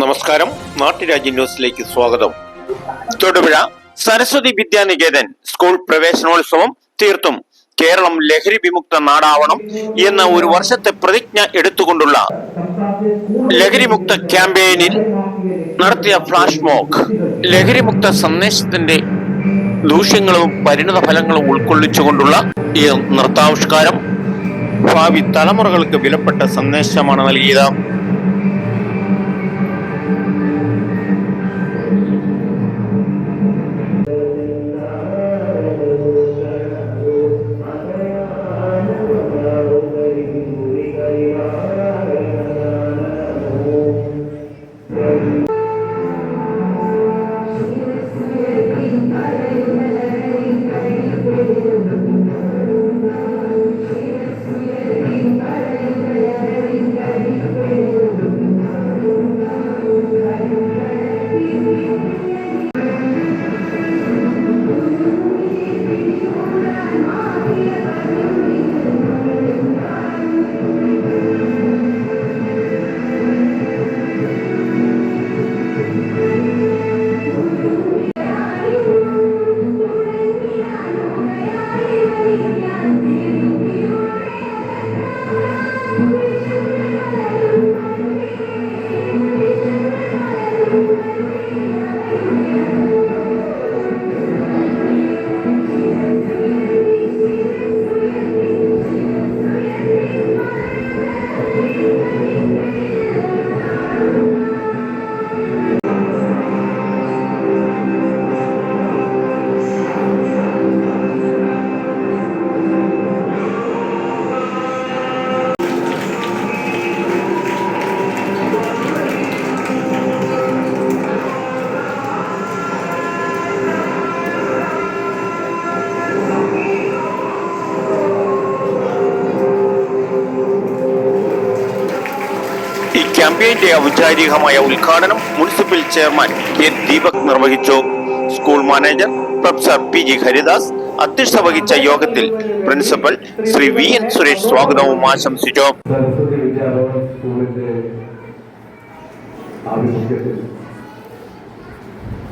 നമസ്കാരം, നാട്ടുരാജ്യ ന്യൂസിലേക്ക് സ്വാഗതം. തൊടുപുഴ സരസ്വതി വിദ്യാനികേതൻ സ്കൂൾ പ്രവേശനോത്സവം തീർത്തും കേരളം ലഹരി വിമുക്ത നാടാവണം എന്ന ഒരു വർഷത്തെ പ്രതിജ്ഞ എടുത്തുകൊണ്ടുള്ള ലഹരിമുക്ത ക്യാമ്പയിനിൽ നടത്തിയ ഫ്ലാഷ് മോക്ക് ലഹരിമുക്ത സന്ദേശത്തിന്റെ ദൂഷ്യങ്ങളും പരിണിത ഫലങ്ങളും ഉൾക്കൊള്ളിച്ചുകൊണ്ടുള്ള ഈ നൃത്താവിഷ്കാരം ഭാവി തലമുറകൾക്ക് വിലപ്പെട്ട സന്ദേശമാണ് നൽകിയത്. ക്യാമ്പയിന്റെ ഔപചാരികമായ ഉദ്ഘാടനം മുനിസിപ്പൽ ചെയർമാൻ കെ ദീപക് നിർവഹിച്ചു. School manager professor P G Haridas അധ്യക്ഷത വഹിച്ച യോഗത്തിൽ principal Shri V N Suresh സ്വാഗതവും ആശംസിച്ചു.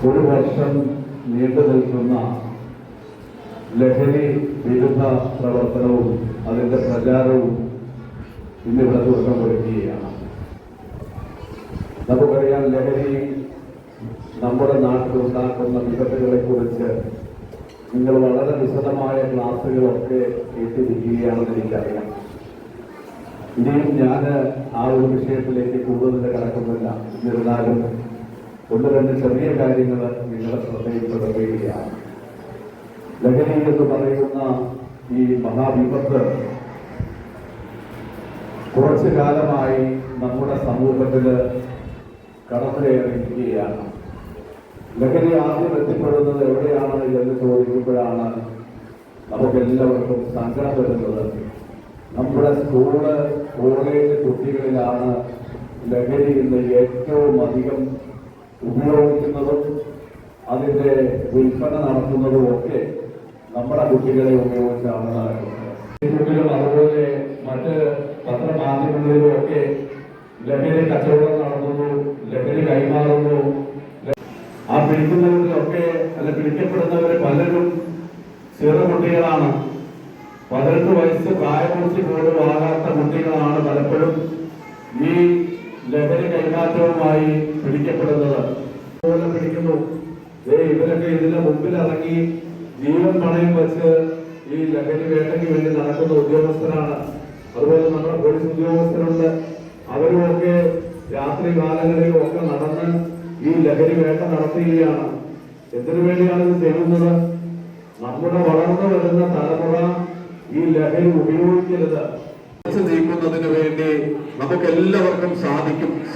ഒരു വർഷം നീണ്ടു നിൽക്കുന്ന ലഹരി വിരുദ്ധ പ്രവർത്തനവും അതിന്റെ പ്രചാരവും ഇന്നിവിടെ തുടക്കം കുറിക്കുകയാണ്. നമുക്കറിയാം, ലഹരി നമ്മുടെ നാട്ടിൽ ഉണ്ടാക്കുന്ന വിപത്തുകളെ കുറിച്ച് നിങ്ങൾ വളരെ വിശദമായ ക്ലാസുകളൊക്കെ കേട്ടിരിക്കുകയാണെന്ന് എനിക്കറിയാം. ഇനിയും ഞാൻ ആ ഒരു വിഷയത്തിലേക്ക് കൂടുതൽ കടക്കുന്നില്ല. എന്നിരുന്നാലും ഒന്ന് രണ്ട് ചെറിയ കാര്യങ്ങൾ നിങ്ങളുടെ ശ്രദ്ധയിൽപ്പെടുകയാണ്. ലഹരി എന്ന് പറയുന്ന ഈ മഹാവിപത്ത് കുറച്ചു കാലമായി നമ്മുടെ സമൂഹത്തിൽ കടന്നു കയറിയിരിക്കുകയാണ്. ലഹരി ആദ്യം എത്തിപ്പെടുന്നത് എവിടെയാണ് എന്ന് ചോദിക്കുമ്പോഴാണ് നമുക്കെല്ലാവർക്കും സങ്കടം വരുന്നത്. നമ്മുടെ സ്കൂള് കോളേജ് കുട്ടികളിലാണ് ലഹരി ഇന്ന് ഏറ്റവും അധികം ഉപയോഗിക്കുന്നതും അതിന്റെ വിൽപ്പന നടത്തുന്നതും ഒക്കെ നമ്മുടെ കുട്ടികളെ ഉപയോഗിച്ചാണ് നടക്കുന്നത്. ഫേസ്ബുക്കിലും അതുപോലെ മറ്റ് പത്രമാധ്യമങ്ങളിലും ഒക്കെ ലഹരി കച്ചവടം നടത്തുന്നു, ലഹരി കൈമാറുന്നു. ആ പിടിക്കുന്നവരിലൊക്കെ പിടിക്കപ്പെടുന്നവര് പലരും ചെറു കുട്ടികളാണ്. 18 വയസ്സ് പ്രായപൂർത്തി പോലും ആകാത്ത കുട്ടികളാണ് പലപ്പോഴും ഈ ലഹരി കൈമാറ്റവുമായി പിടിക്കപ്പെടുന്നത്. അതുപോലെ പിടിക്കുന്നു. ഇവരൊക്കെ ഇതിന്റെ മുമ്പിൽ ഇറങ്ങി ജീവൻ പണയം വെച്ച് ഈ ലഹരി വേട്ടയ്ക്ക് വേണ്ടി നടക്കുന്ന ഉദ്യോഗസ്ഥരാണ്. അതുപോലെ നമ്മുടെ പോലീസ് ഉദ്യോഗസ്ഥരുണ്ട്. അവരുമൊക്കെ രാത്രി കാലങ്ങളിലും ഒക്കെ നടന്ന് ഈ ലഹരി വേട്ട നടത്തുകയാണ്. എന്തിനു വേണ്ടിയാണ് ഇത് ചെയ്യുന്നത്? നമ്മുടെ വളർന്നു വരുന്ന തലമുറ ഈ ലഹരി ഉപയോഗിക്കരുത്. നീക്കുന്നതിന് വേണ്ടി നമുക്ക് എല്ലാവർക്കും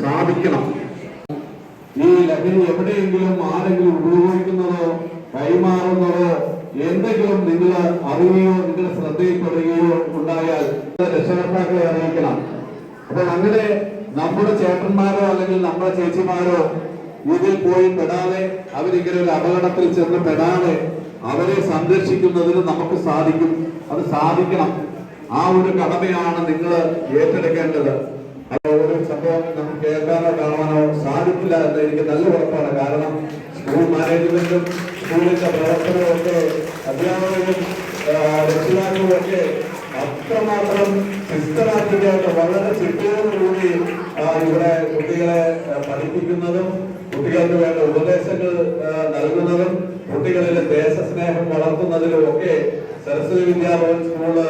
സാധിക്കണം. ഈ ലഹരി എവിടെയെങ്കിലും ആരെങ്കിലും ഉപയോഗിക്കുന്നതോ കൈമാറുന്നതോ എന്തെങ്കിലും നിങ്ങൾ അറിയുകയോ നിങ്ങളുടെ ശ്രദ്ധയിൽപ്പെടുകയോ ഉണ്ടായാൽ രക്ഷകർത്താക്കളെ അറിയിക്കണം. അപ്പൊ അങ്ങനെ നമ്മുടെ ചേട്ടന്മാരോ അല്ലെങ്കിൽ നമ്മുടെ ചേച്ചിമാരോ ഇതിൽ പോയി പെടാതെ, അവരിങ്ങനെ ഒരു അപകടത്തിൽ ചെന്ന് പെടാതെ അവരെ സംരക്ഷിക്കുന്നതിന് നമുക്ക് സാധിക്കും. അത് സാധിക്കണം. ആ ഒരു കടമയാണ് നിങ്ങൾ ഏറ്റെടുക്കേണ്ടത്. ഒരു സംഭവം നമുക്ക് കേൾക്കാനോ കാണാനോ സാധിക്കില്ല. ഉണ്ടാവില്ല എന്ന് എനിക്ക് നല്ല ഉറപ്പാണ്. കാരണം സ്കൂൾ മാനേജ്മെന്റും സ്കൂളിന്റെ പ്രവർത്തനവും ഒക്കെ അധ്യാപകരും രക്ഷിതാക്കളും ഒക്കെ അത്രമാത്രം സിസ്റ്റമാറ്റിക്കായിട്ട് വളരെ ചിട്ടയോടുകൂടി ഇവിടെ കുട്ടികളെ പഠിപ്പിക്കുന്നതും കുട്ടികൾക്ക് വേണ്ട ഉപദേശങ്ങൾ നൽകുന്നതും കുട്ടികളിലെ ദേശസ്നേഹം വളർത്തുന്നതിലും ഒക്കെ സരസ്വതി വിദ്യാഭവൻ സ്കൂള്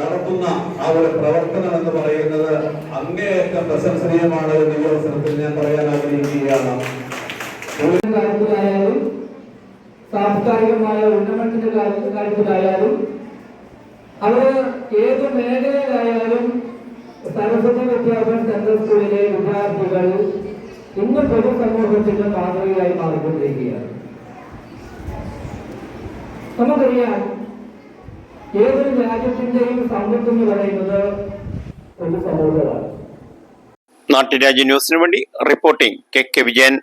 നടത്തുന്ന ആ ഒരു പ്രവർത്തനം എന്ന് പറയുന്നത് അങ്ങേയറ്റം പ്രശംസനീയമാണ് എന്ന് ഈ അവസരത്തിൽ ഞാൻ പറയാൻ ആഗ്രഹിക്കുകയാണ്. കാര്യത്തിലായാലും സാംസ്കാരികമായ ഉന്നമനത്തിന്റെ കാര്യത്തിലായാലും അവർ ഏത് മേഖലയിലായാലും സരസ്വതി വിദ്യാഭവൻ സെൻട്രൽ സ്കൂളിലെ വിദ്യാർത്ഥികൾ ഇന്ന് പൊതുസമൂഹത്തിന്റെ മാതൃകയായി മാറിക്കൊണ്ടിരിക്കുകയാണ്. നമുക്കറിയാം, ഏതൊരു രാജ്യത്തിന്റെയും സമ്പത്ത് എന്ന് പറയുന്നത് പൊതുസമൂഹമാണ്. നാട്ടുരാജ്യ ന്യൂസിനു വേണ്ടി റിപ്പോർട്ടിംഗ് കെ വിജയൻ.